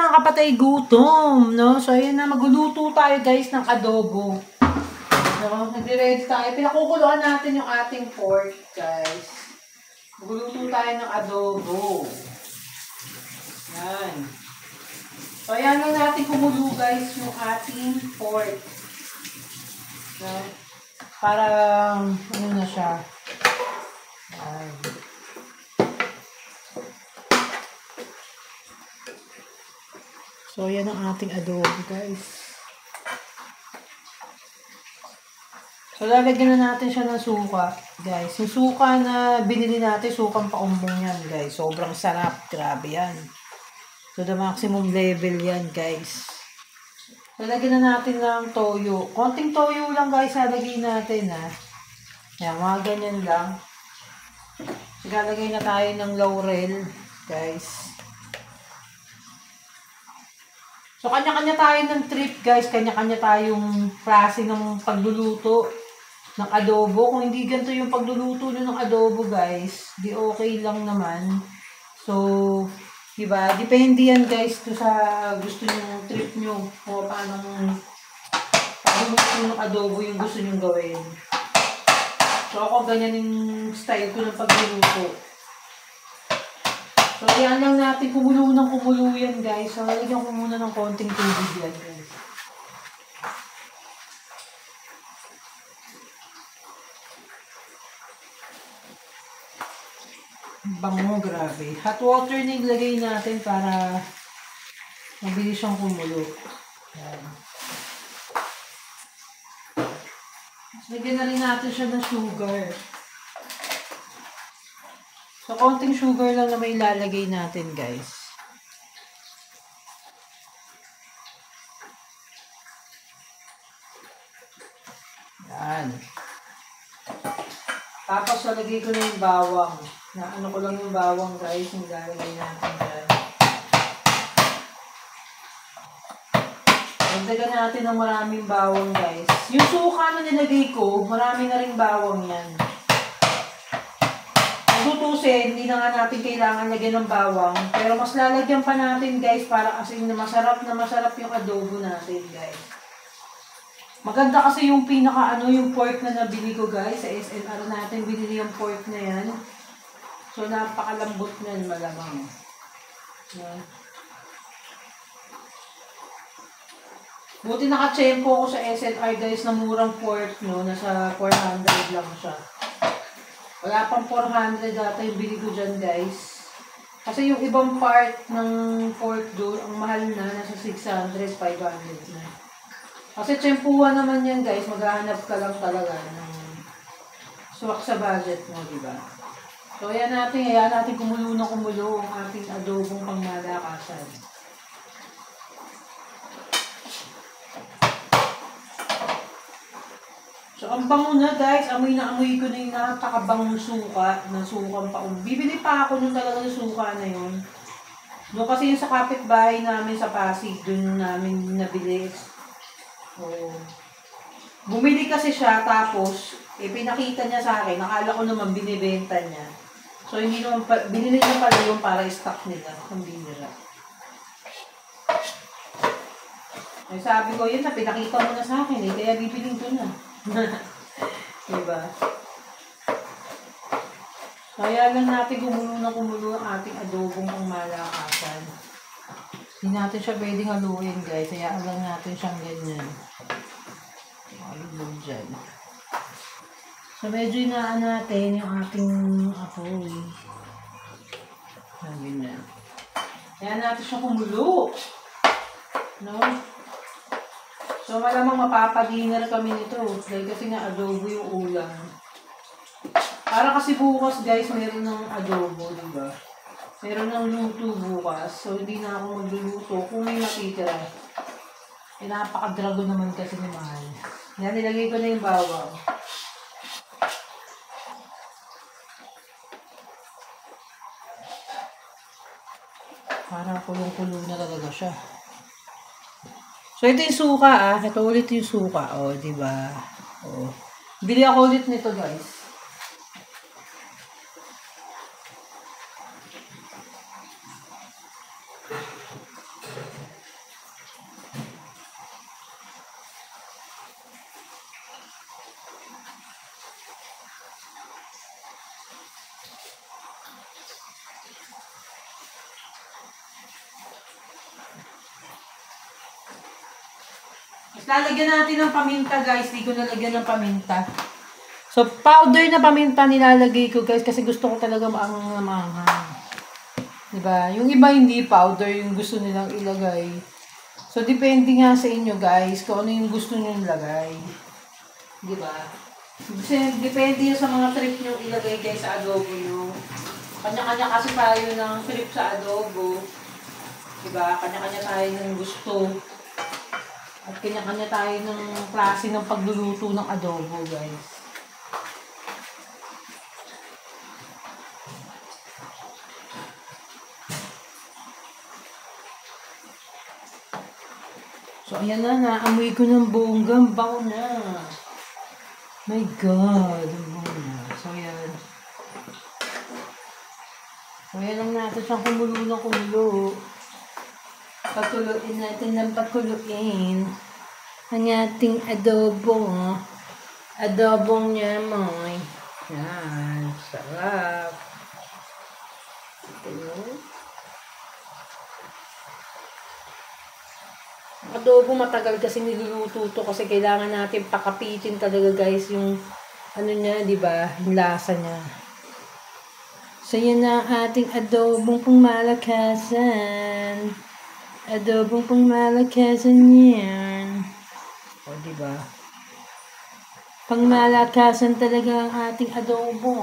mga kapatay, gutom, no? So, ayan na, magluluto tayo, guys, ng adobo. No? Nagre-ready tayo. Pinakukuluan natin yung ating pork, guys. Magluluto tayo ng adobo. Yan. So, ayan lang natin kumulo, guys, yung ating pork. No? Para, ano na siya. Yan. So, yan ang ating adobo, guys. So, lalagyan na natin siya ng suka, guys. Yung suka na binili natin, sukang paumbong yan, guys. Sobrang sarap. Grabe yan. So, the maximum level yan, guys. Lalagyan na natin ng toyo. Konting toyo lang, guys, lalagyan natin, ha. Yan, mga ganyan lang. So, lalagay na tayo ng laurel, guys. So, kanya-kanya tayo ng trip, guys. Kanya-kanya tayong klase ng pagluluto ng adobo. Kung hindi ganito yung pagluluto ng adobo, guys, di okay lang naman. So, diba? Depende yan, guys, to sa gusto nyo, trip nyo. O paano pagluluto ng adobo yung gusto nyo gawin. So, ako ganyan yung style ko ng pagluluto. So, yan lang natin, kumulo ng kumulo yan, guys. So, lalagyan ko muna ng konting tubig yan, guys. Bango, grabe. Hot water na ilagay natin para mabilis siyang kumulo. Yan. Lagyan na rin natin siya ng sugar. So, konting sugar lang na may ilalagay natin, guys. Yan. Tapos, lalagay ko na yung bawang. Ano ko lang yung bawang, guys, yung ilalagay natin dyan. Nagdagan natin ng maraming bawang, guys. Yung suka na nilagay ko, marami na rin bawang yan. Tutusin, hindi na nga natin kailangan lagyan ng bawang. Pero mas lalagyan pa natin, guys, para kasi masarap yung adobo natin, guys. Maganda kasi yung yung pork na nabili ko, guys. Sa SNR natin, binili yung pork na yan. So, napakalambot na yan, malamang. Yan. Buti nakachempo ko sa SNR, guys, na murang pork, no? Nasa 400 lang siya. Wala pang 400 data yung bili ko dyan, guys. Kasi yung ibang part ng pork doon, ang mahal na, nasa 600, 500 na. Kasi tsempuhan naman yan, guys. Maghahanap ka lang talaga ng swak sa budget mo, diba? So, ayan natin kumulo na kumulo ang ating adobong pangmalakasan. So, ang bango na, guys. Amoy na amoy ko na yung napakabangong suka na sukang paumbong. Bibili pa ako nung talaga yung suka na yun. Doon kasi yung sa kapitbahay namin sa Pasig, doon namin nabili. So, bumili kasi siya, tapos, pinakita niya sa akin. Nakala ko naman binibenta niya. So, hindi naman, binili niya pala yung para stock nila. Ang binira. Ay, sabi ko, yun na, pinakita mo na sa akin eh. Kaya bibiling ko na. Diba? Kaya lang natin kumulo ang ating adobong pangmalakasan. Hindi natin siya pwedeng haluin, guys. Kaya lang natin siyang ganyan. Halulog dyan. So, medyo inaan natin yung ating apoy. Ganyan. Kaya natin siya kumulo. No? So, malamang mapapa-dinner kami nito. Dahil kasi nga adobo yung ulam. Para kasi bukas, guys, meron ng adobo, diba? Meron ng luto bukas. So, hindi na ako magluluto kung may natitira. Napaka-drago naman kasi ni Mahal. Yan, nilagay ko na yung bawang. Parang kulong-kulong na talaga siya. So, ito yung suka, Ito ulit yung suka, diba? Bili ako ulit nito, guys. Tapos lalagyan natin ng paminta guys. Hindi ko nalagyan ng paminta. So, powder na paminta nilalagay ko guys kasi gusto ko talaga maanghang. Diba? Yung iba hindi powder yung gusto nilang ilagay. So, depende nga sa inyo guys kung ano yung gusto nyo ilagay. Diba? Kasi depende yun sa mga trip nyo ilagay guys sa adobo nyo. Kanya-kanya kasi tayo ng trip sa adobo. Diba? Kanya-kanya tayo ng gusto. At kanya-kanya tayo ng klase ng pagluluto ng adobo guys. So, ayan na, naamoy ko ng bonggang bango na. My God, ang bango na. So, ayan. So, ayan lang natin siyang kumulo ng kumulo. Pakuluin natin ng pakuluin ang ating adobo. Adobong nyamoy. Yan, sarap. Ito. Adobo matagal kasi niluluto to kasi kailangan natin pakapitin talaga guys yung ano niya, di ba? Yung lasa niya. So yan na ating adobong pangmalakasan. Adobong pangmalakasan yan. O di ba? Pangmalakasan talaga ang ating adobo.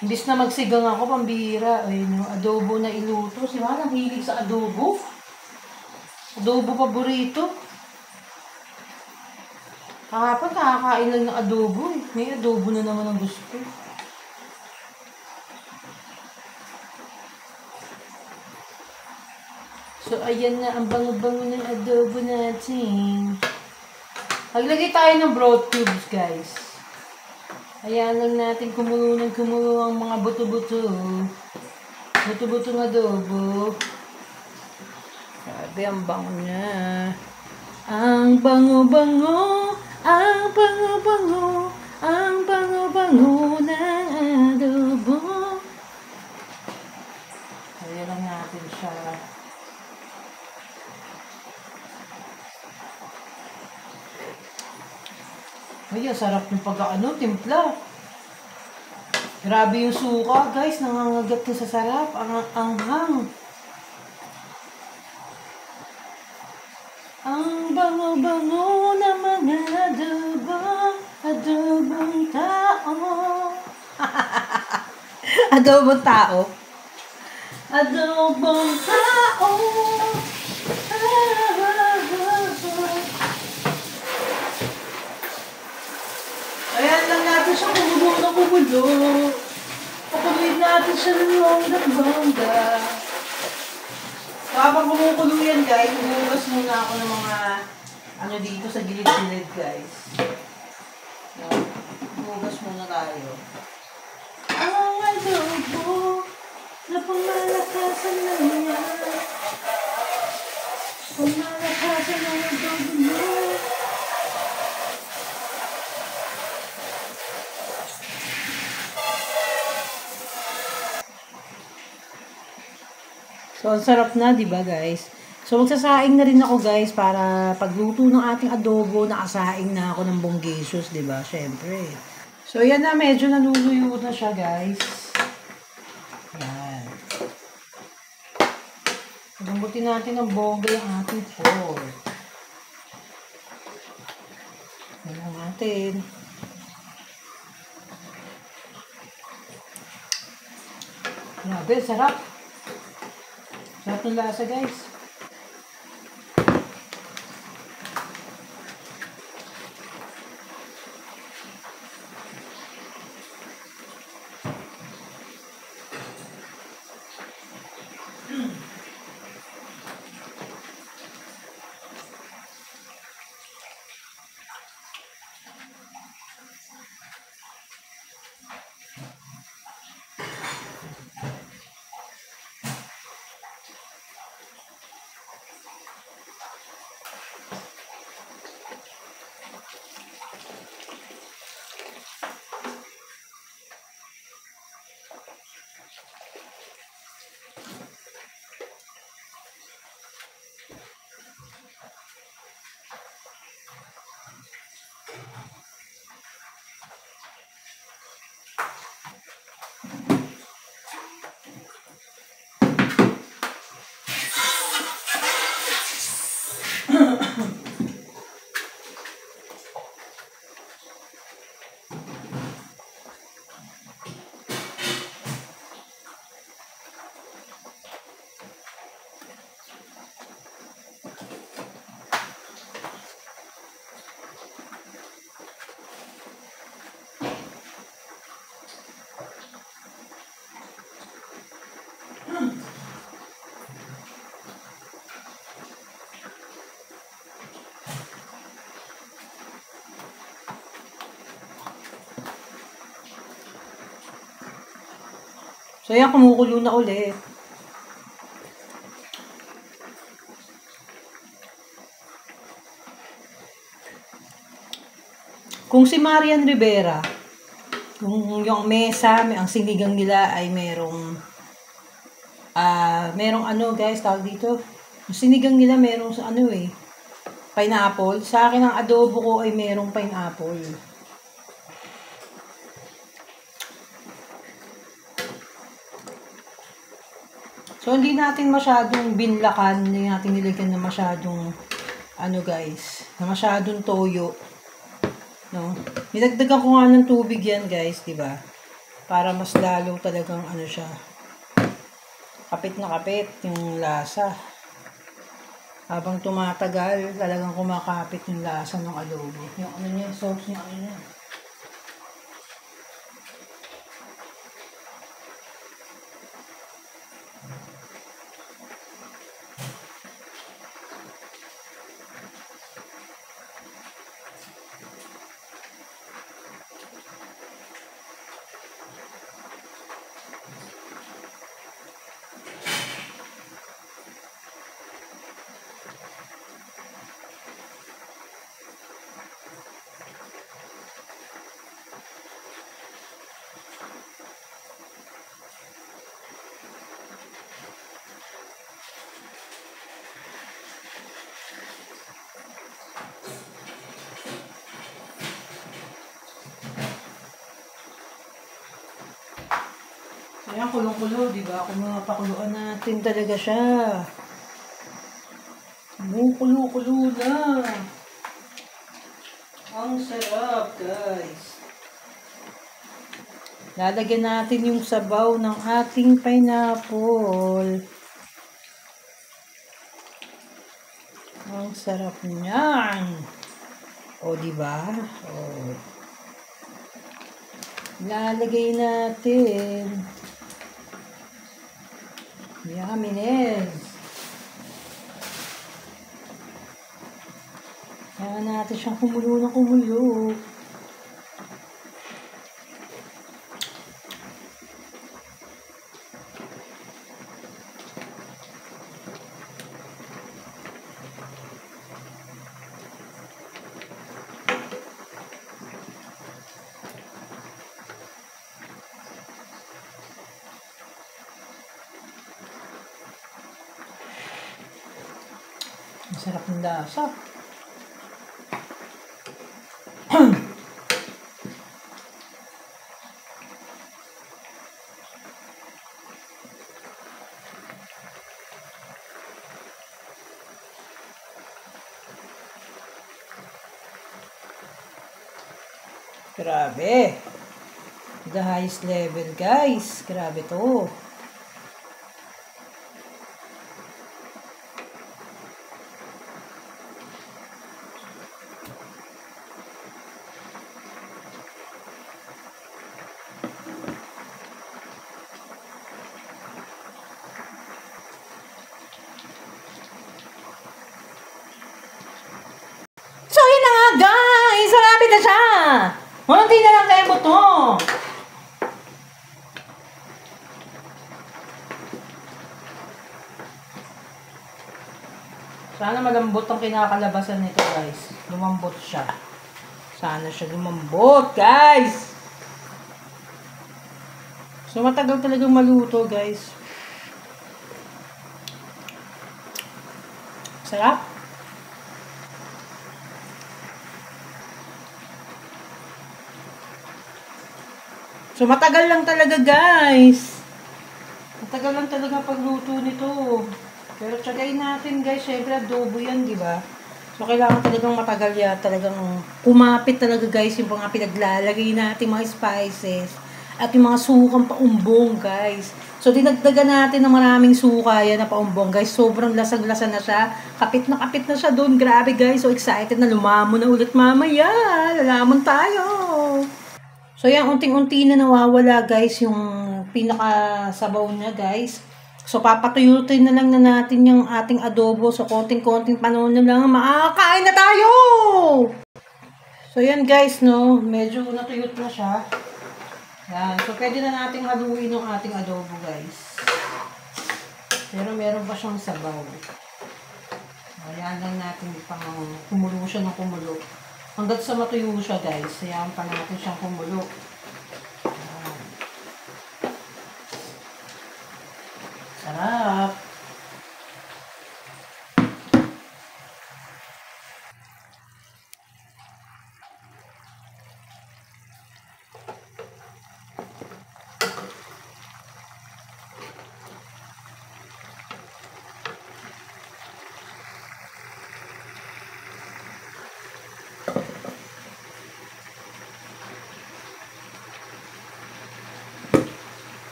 Imbis na magsigang ako, pambihira. Ay, no, adobo na iluto. Si Manang hilig sa adobo. Adobo paborito. Kahapon, nakakain lang ng adobo. Eh. May adobo na naman ang gusto. So, ayan na ang bango-bango ng adobo natin. Maglagay tayo ng broth cubes, guys. Ayan lang natin kumulo ang mga buto-buto. Buto-buto ng adobo. Sabi, ang bango na. Ang bango-bango, ang bango-bango, ang bango-bango ng adobo. Ayan lang natin siya. Ay, sarap ng timpla. Grabe yung suka, guys. Nangangagat na sa sarap. Ang anghang. Ang bango-bango na mga adobo. Adobong tao. Adobong tao. Adobong tao. Ayan lang natin siya kumulo na kumulo. Pakuloyin natin siya ng bongga. So, habang kumukulo yan guys, umugas muna ako ng mga ano dito sa gilid-gilid guys. So, umugas muna tayo. Ang adobo na pangmalakasan na niya. Pangmalakasan na adobo mo. So, ang sarap na, di ba guys? So, magsasaing na rin ako guys para pagluto ng ating adobo, nakasaing na ako ng bonggacious, di ba? Siyempre. So, yan na, medyo naluluyo na siya guys. Yan. Lambutin natin ng bongga yung ating pork. Yan natin. Grabe, sarap. Sarap ng lasa guys. So, yan, kumukulo na ulit. Kung si Marian Rivera, kung yung mesa, ang sinigang nila ay merong ano guys, tawag dito. Yung sinigang nila merong ano pineapple. Sa akin ang adobo ko ay merong pineapple. So, hindi natin masyadong binlakan, hindi natin nilagyan na masyadong ano guys, na masyadong toyo. No? Nilagdagan ko nga ng tubig yan guys, di ba? Para mas lalo talagang ano siya. Kapit na kapit yung lasa. Habang tumatagal, talagang kumakapit yung lasa ng adobo. Yung ano niya, sauce niya, ano niya. Ayan, kulong-kulo, di ba? Kung mapakuluan natin talaga siya. Kulo-kulo na. Ang sarap, guys. Lalagyan natin yung sabaw ng ating pineapple. Ang sarap niyan. O, di ba? O. Lalagay natin. Yumminess. Kaya natin siyang kumulo na kumulo. Masarap ng lasa. Grabe. The highest level, guys. Grabe to. So, yun na nga, guys. Malapit na siya. Munti na lang tayo to. Sana malambot ang kinakalabasan nito, guys. Lumambot siya. Sana siya lumambot, guys. So, matagal talagang maluto, guys. Sarap. So, matagal lang talaga, guys. Matagal lang talaga pagluto nito. Pero tsagain natin, guys. Siyempre, adobo yan, di ba? So, kailangan talagang matagal yan. Talagang kumapit talaga, guys, yung mga pinaglalagay natin mga spices. At yung mga sukang paumbong, guys. So, dinagdagan natin ng maraming suka yan na paumbong, guys. Sobrang lasag-lasa na siya. Kapit na siya doon. Grabe, guys. So, excited na lumamon na ulit mamaya. Lalamon tayo. So, yan, unting-unti na nawawala, guys, yung pinakasabaw niya, guys. So, papatuyutin na lang na natin yung ating adobo. So, konting-konting panahon na lang, makakain na tayo! So, yan, guys, no. Medyo natuyot na siya. Yan. So, pwede na nating haluin yung ating adobo, guys. Pero meron pa siyang sabaw. Ayan lang natin pang kumulo siya ng kumulo. Hanggat sa matuyo siya, guys. Ayan pa natin siyang kumulo. Ayan. Sarap.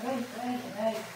Right.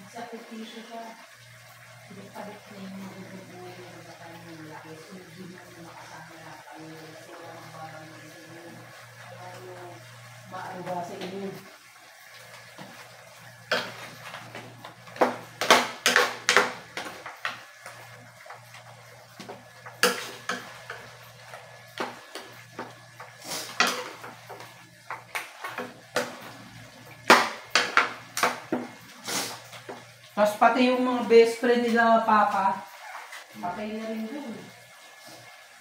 Sakripisyo siya. Pinagpalit na yung magugubuhay ng batang ng laki. So, hindi mo makasama na tayo. Kasi walang barang na ito yun. Tayo maaruga sa inyo. Tapos pati yung mga best friend nila, Papa. Patay na rin doon.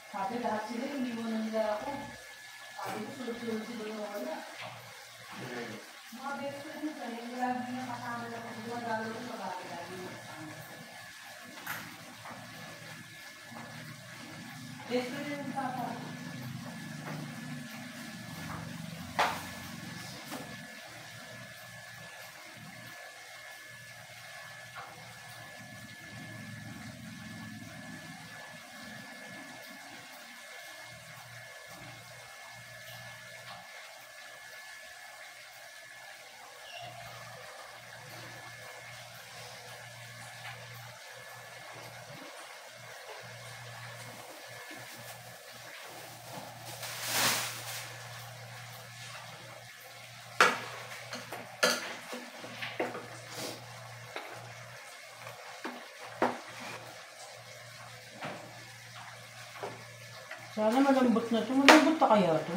Sabi lahat sila, hindi mo na nila ako. Sabi ko, sulod-sulod sila na wala. Mga best friend nila, yung lagi na kasama na kung gumagalo ko sa bagay, lagi na kasama. Best friend nila, Papa. Sana malambot na ito. Malambot pa kaya ito?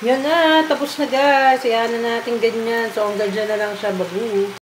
Yan na, tapos na guys. Iyan na natin ganyan. So, hanggang dyan na lang siya, babu.